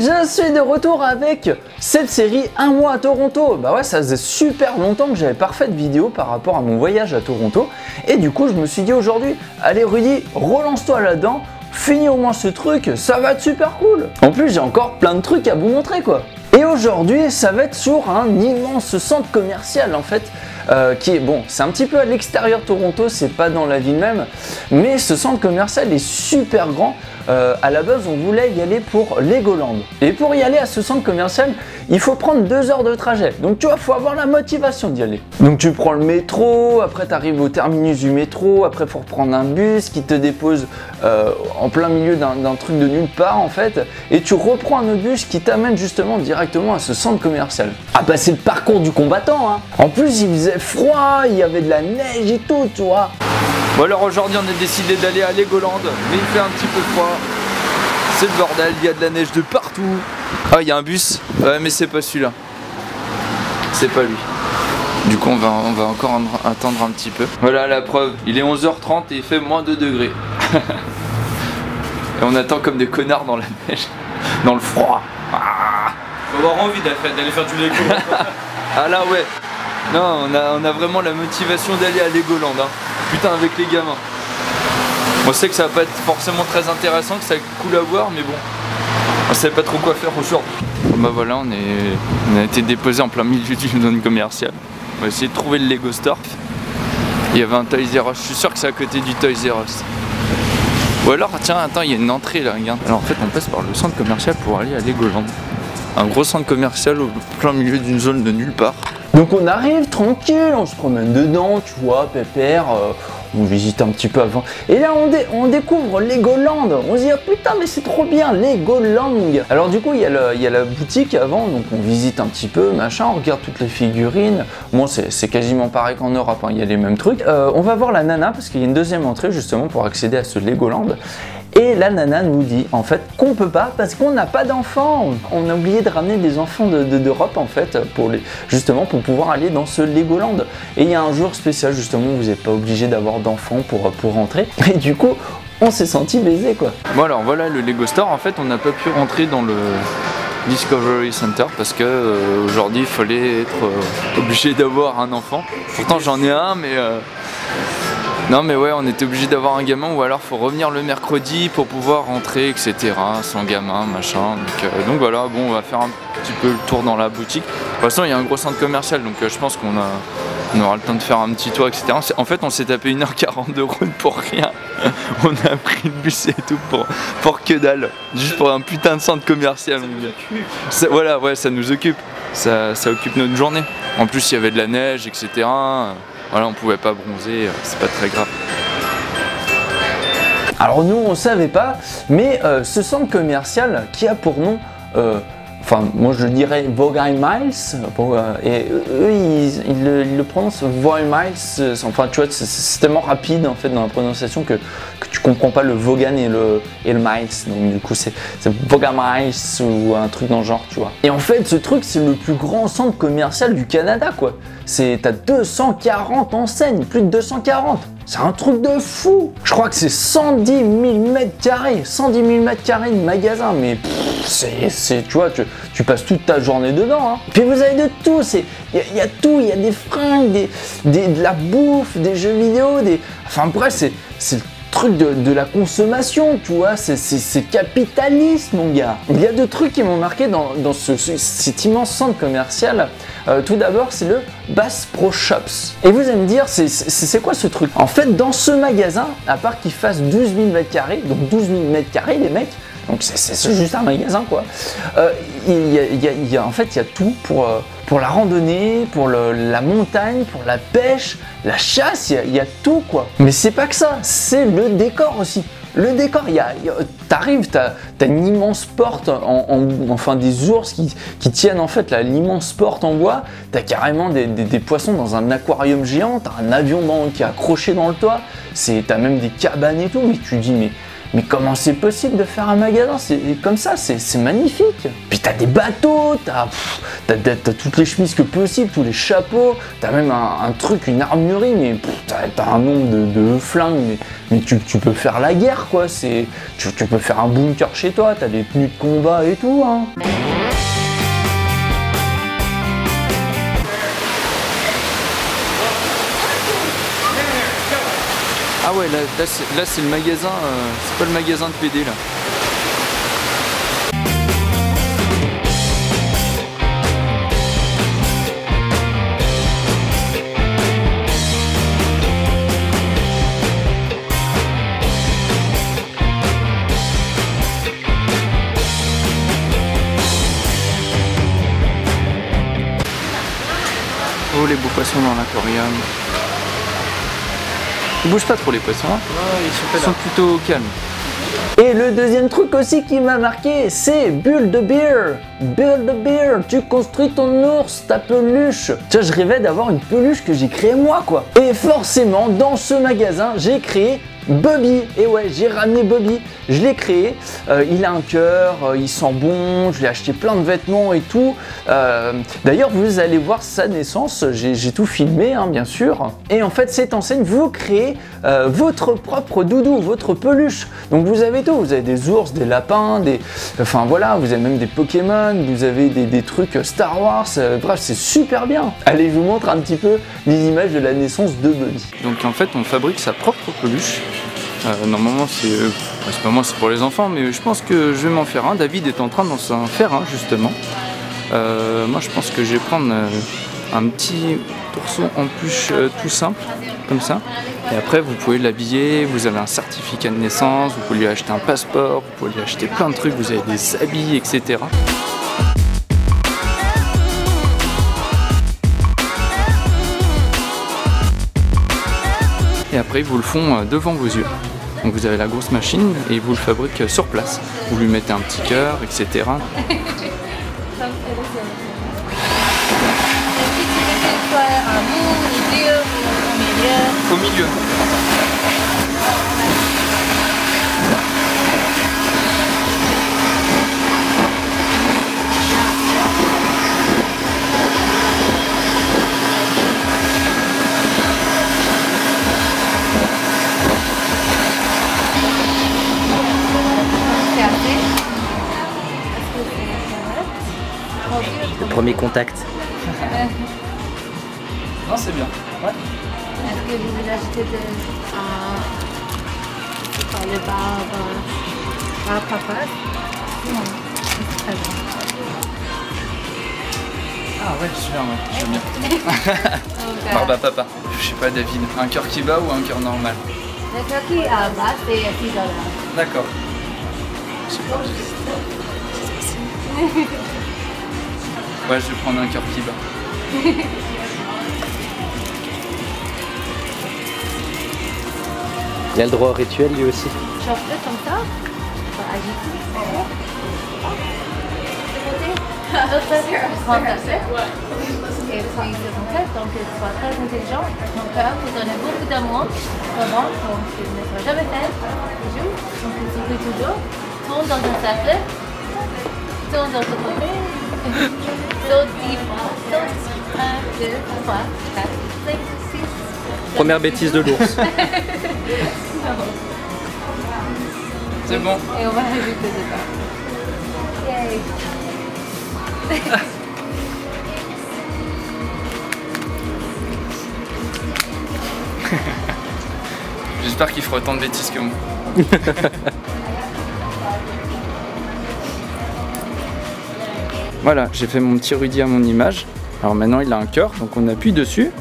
je suis de retour avec cette série Un mois à Toronto. Bah ouais, ça faisait super longtemps que j'avais pas refait de vidéo par rapport à mon voyage à Toronto. Et du coup, je me suis dit aujourd'hui, allez Rudy, relance-toi là-dedans, finis au moins ce truc, ça va être super cool. En plus, j'ai encore plein de trucs à vous montrer quoi. Et aujourd'hui, ça va être sur un immense centre commercial en fait, qui est bon, c'est un petit peu à l'extérieur de Toronto, c'est pas dans la ville même, mais ce centre commercial est super grand. À la base, on voulait y aller pour Legoland. Et pour y aller à ce centre commercial, il faut prendre 2 heures de trajet. Donc tu vois, il faut avoir la motivation d'y aller. Donc tu prends le métro, après tu arrives au terminus du métro, après il faut reprendre un bus qui te dépose en plein milieu d'un truc de nulle part en fait. Et tu reprends un autre bus qui t'amène justement directement à ce centre commercial. Ah bah c'est le parcours du combattant hein. En plus il faisait froid, il y avait de la neige et tout, tu vois. Bon alors aujourd'hui on a décidé d'aller à Legoland, mais il fait un petit peu froid. C'est le bordel, il y a de la neige de partout. Ah il y a un bus, ouais mais c'est pas celui-là. C'est pas lui. Du coup on va encore attendre un petit peu. Voilà la preuve, il est 11h30 et il fait moins 2 degrés. Et on attend comme des connards dans la neige, dans le froid. Faut avoir envie d'aller faire du Lego. Ah là ouais. Non, on a vraiment la motivation d'aller à Legoland hein. Putain avec les gamins. On sait que ça va pas être forcément très intéressant, que ça va être cool à voir, mais bon, on savait pas trop quoi faire aujourd'hui. Bah voilà, on a été déposé en plein milieu d'une zone commerciale. On va essayer de trouver le Lego Store. Il y avait un Toys R Us, je suis sûr que c'est à côté du Toys R Us. Ou alors, tiens, attends, il y a une entrée là, regarde. Alors en fait, on passe par le centre commercial pour aller à Legoland. Un gros centre commercial au plein milieu d'une zone de nulle part. Donc on arrive tranquille, on se promène dedans, tu vois, pépère, on visite un petit peu avant. Et là on découvre Legoland, on se dit ah, putain mais c'est trop bien, Legoland. Alors du coup il y a la boutique avant, donc on visite un petit peu, machin, on regarde toutes les figurines. Bon c'est quasiment pareil qu'en Europe, hein, il y a les mêmes trucs. On va voir la nana parce qu'il y a une deuxième entrée justement pour accéder à ce Legoland. Et la nana nous dit en fait qu'on peut pas parce qu'on n'a pas d'enfants. On a oublié de ramener des enfants d'Europe en fait justement pour pouvoir aller dans ce Legoland. Et il y a un jour spécial justement où vous n'êtes pas obligé d'avoir d'enfants pour rentrer. Et du coup on s'est senti baisé quoi. Bon alors voilà le Lego Store, en fait on n'a pas pu rentrer dans le Discovery Center parce que aujourd'hui il fallait être obligé d'avoir un enfant. Pourtant j'en ai un mais non mais ouais on était obligé d'avoir un gamin ou alors faut revenir le mercredi pour pouvoir rentrer etc. sans gamin machin donc voilà bon on va faire un petit peu le tour dans la boutique. De toute façon il y a un gros centre commercial donc je pense qu'on aura le temps de faire un petit tour etc. En fait on s'est tapé 1h40 de route pour rien. On a pris le bus et tout pour que dalle. Juste pour un putain de centre commercial. Voilà ouais ça nous occupe. Ça occupe notre journée. En plus il y avait de la neige etc. Voilà, on pouvait pas bronzer, c'est pas très grave. Alors nous on savait pas, mais ce centre commercial qui a pour nom, enfin moi je dirais Vaughn Miles, et eux ils le prononcent Vaughn Miles, enfin tu vois c'est tellement rapide en fait dans la prononciation que tu comprends pas le Vaughan et le Miles, donc du coup c'est Vaughn Miles ou un truc dans le genre tu vois. Et en fait ce truc c'est le plus grand centre commercial du Canada quoi. T'as 240 enseignes, plus de 240. C'est un truc de fou. Je crois que c'est 110 000 mètres carrés, 110 000 mètres carrés de magasin, mais tu vois, tu passes toute ta journée dedans. Hein. Puis vous avez de tout, il y a tout, il y a des fringues, de la bouffe, des jeux vidéo, enfin bref, c'est le truc de la consommation, tu vois, c'est capitaliste mon gars. Il y a deux trucs qui m'ont marqué dans cet immense centre commercial. Tout d'abord c'est le Bass Pro Shops. Et vous allez me dire c'est quoi ce truc? En fait dans ce magasin, à part qu'il fasse 12 000 mètres carrés, donc 12 000 mètres carrés les mecs, donc c'est juste un magasin quoi. En fait il y a tout pour la randonnée, pour la montagne, pour la pêche, la chasse, il y a tout quoi. Mais c'est pas que ça, c'est le décor aussi. Le décor, t'arrives, t'as une immense porte, enfin des ours qui tiennent en fait l'immense porte en bois, t'as carrément des poissons dans un aquarium géant, t'as un avion qui est accroché dans le toit, t'as même des cabanes et tout, mais tu dis mais comment c'est possible de faire un magasin comme ça? C'est magnifique. Puis t'as des bateaux, t'as toutes les chemises que possible, tous les chapeaux, t'as même un truc, une armurerie, mais t'as un nombre de flingues, mais tu peux faire la guerre quoi. Tu peux faire un bunker chez toi, t'as des tenues de combat et tout. Hein. Ah ouais, là c'est le magasin, c'est pas le magasin de PD là. Oh les beaux poissons dans l'aquarium. Ils bougent pas trop les poissons, hein. Ils sont plutôt calmes. Et le deuxième truc aussi qui m'a marqué, c'est Build a Bear. Build a Bear, tu construis ton ours, ta peluche. Tu vois, je rêvais d'avoir une peluche que j'ai créée moi quoi. Et forcément, dans ce magasin, j'ai créé Bubby. Et ouais, j'ai ramené Bubby, je l'ai créé. Il a un cœur, il sent bon, je lui ai acheté plein de vêtements et tout. D'ailleurs, vous allez voir sa naissance, j'ai tout filmé, hein, bien sûr. Et en fait, cette enseigne, vous créez votre propre doudou, votre peluche. Donc vous avez tout, vous avez des ours, des lapins, enfin voilà, vous avez même des Pokémon, vous avez des trucs Star Wars, bref, c'est super bien. Allez, je vous montre un petit peu les images de la naissance de Bubby. Donc en fait, on fabrique sa propre peluche. Normalement, c'est pas moi, c'est pour les enfants, mais je pense que je vais m'en faire un. David est en train d'en faire un, justement. Moi, je pense que je vais prendre un petit ourson en peluche tout simple, comme ça. Et après, vous pouvez l'habiller, vous avez un certificat de naissance, vous pouvez lui acheter un passeport, vous pouvez lui acheter plein de trucs, vous avez des habits, etc. Et après, ils vous le font devant vos yeux. Donc vous avez la grosse machine et ils vous le fabriquent sur place. Vous lui mettez un petit cœur, etc. Au milieu. Le premier contact. Non, c'est bien. Ouais. Est-ce que vous voulez acheter le bar papa? Non, c'est très bon. Ah ouais, super, ouais, j'aime bien. Barbe à papa. Je sais pas, David, un cœur qui bat ou un cœur normal? Le cœur qui bat, c'est 6 $. D'accord. Super. Ouais, je vais prendre un cœur qui bat. Il a le droit au rituel lui aussi. Genre comme ça, on va agiter. Prends ta tête. Et puis c'est ton cœur, donc sois très intelligent. Ton cœur vous donne beaucoup d'amour. Vraiment, donc tu ne seras jamais fait. Toujours. Donc tu fais toujours. Tourne dans un cercle. Tourne dans l'autre côté. Saute 10 fois. Saute 1, 2, 3, 4, 5, 6. Première bêtise de l'ours. C'est bon. Et on va rajouter dedans. Yay! J'espère qu'il fera autant de bêtises que moi. Voilà, j'ai fait mon petit Rudy à mon image. Alors maintenant il a un cœur, donc on appuie dessus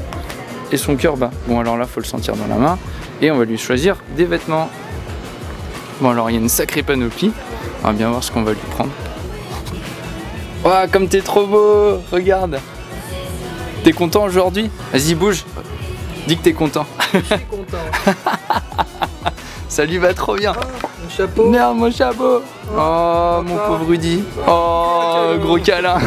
et son cœur bat. Bon alors là, faut le sentir dans la main et on va lui choisir des vêtements. Bon alors il y a une sacrée panoplie. On va bien voir ce qu'on va lui prendre. Ouah, comme t'es trop beau, regarde. T'es content aujourd'hui? Vas-y, bouge. Dis que t'es content. Je suis content. Ça lui va trop bien. Oh, mon chapeau. Merde, mon chapeau. Oh, mon pauvre Rudy. Oh, gros câlin.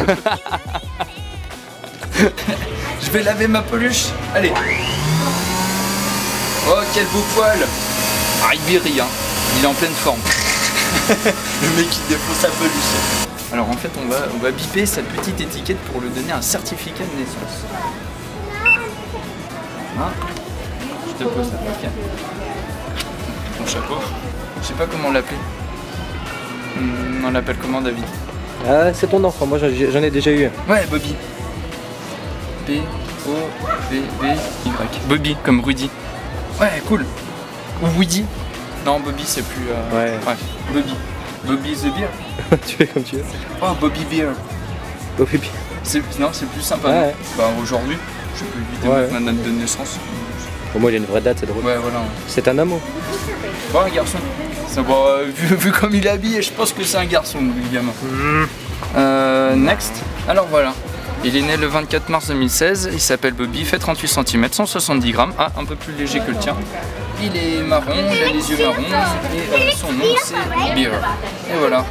Je vais laver ma peluche. Allez. Oh, quel beau poil. Ah, il brille, hein. Il est en pleine forme. Le mec qui défonce sa peluche. Alors en fait on va biper sa petite étiquette pour lui donner un certificat de naissance. Hein? Je te pose ça, ok. Ton chapeau. Je sais pas comment l'appeler. On l'appelle comment, David? Ah, c'est ton enfant, moi j'en ai déjà eu. Ouais, Bobby. B-O-B-B-Y. Bobby, comme Rudy. Ouais, cool. Ou Woody. Non, Bobby c'est plus... Ouais. Bobby. Bobby the Beer. Tu fais comme tu veux. Oh, Bobby Beer. Bobby. Non, c'est plus sympa. Ouais. Bah aujourd'hui, je peux éviter ma date de naissance. Pour moi il a une vraie date, c'est drôle. Ouais, voilà. C'est un amour. Bon, un garçon. Ça, bon, vu comme il est habillé, je pense que c'est un garçon, le gamin. Next. Alors voilà. Il est né le 24 mars 2016, il s'appelle Bobby, il fait 38 cm, 170 grammes. Ah, un peu plus léger que le tien. Il est marron, il a les yeux marrons et son nom c'est Beer. Et voilà.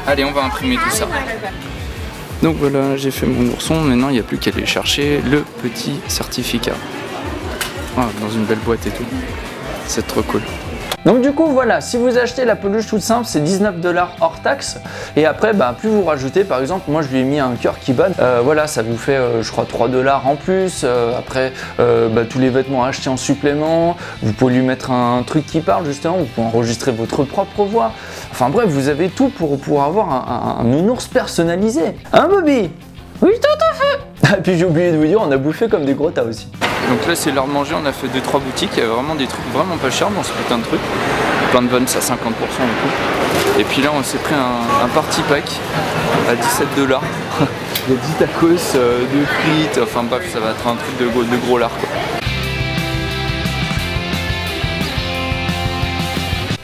Allez, on va imprimer tout ça. Donc voilà, j'ai fait mon ourson, maintenant il n'y a plus qu'à aller chercher le petit certificat. Ah, dans une belle boîte et tout. C'est trop cool. Donc du coup voilà, si vous achetez la peluche toute simple, c'est 19 $ hors taxe. Et après, bah, plus vous rajoutez, par exemple, moi je lui ai mis un cœur qui bat. Voilà, ça vous fait, je crois, 3 $ en plus. Après, bah, tous les vêtements achetés en supplément. Vous pouvez lui mettre un truc qui parle justement. Vous pouvez enregistrer votre propre voix. Enfin bref, vous avez tout pour avoir un nounours personnalisé. Hein, Bobby? Oui, tout à fait. Ah, puis j'ai oublié de vous dire, on a bouffé comme des gros tas aussi. Donc là c'est l'heure de manger, on a fait 2-3 boutiques, il y a vraiment des trucs vraiment pas chers dans ce putain de truc. Plein de bonnes à 50% et tout. Et puis là on s'est pris un party pack à 17 $. Il y a 10 tacos, 2 frites, enfin bref ça va être un truc de gros lard quoi.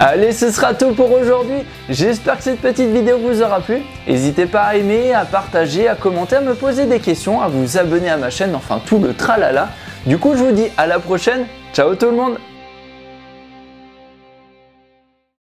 Allez, ce sera tout pour aujourd'hui. J'espère que cette petite vidéo vous aura plu. N'hésitez pas à aimer, à partager, à commenter, à me poser des questions, à vous abonner à ma chaîne, enfin tout le tralala. Du coup, je vous dis à la prochaine. Ciao tout le monde!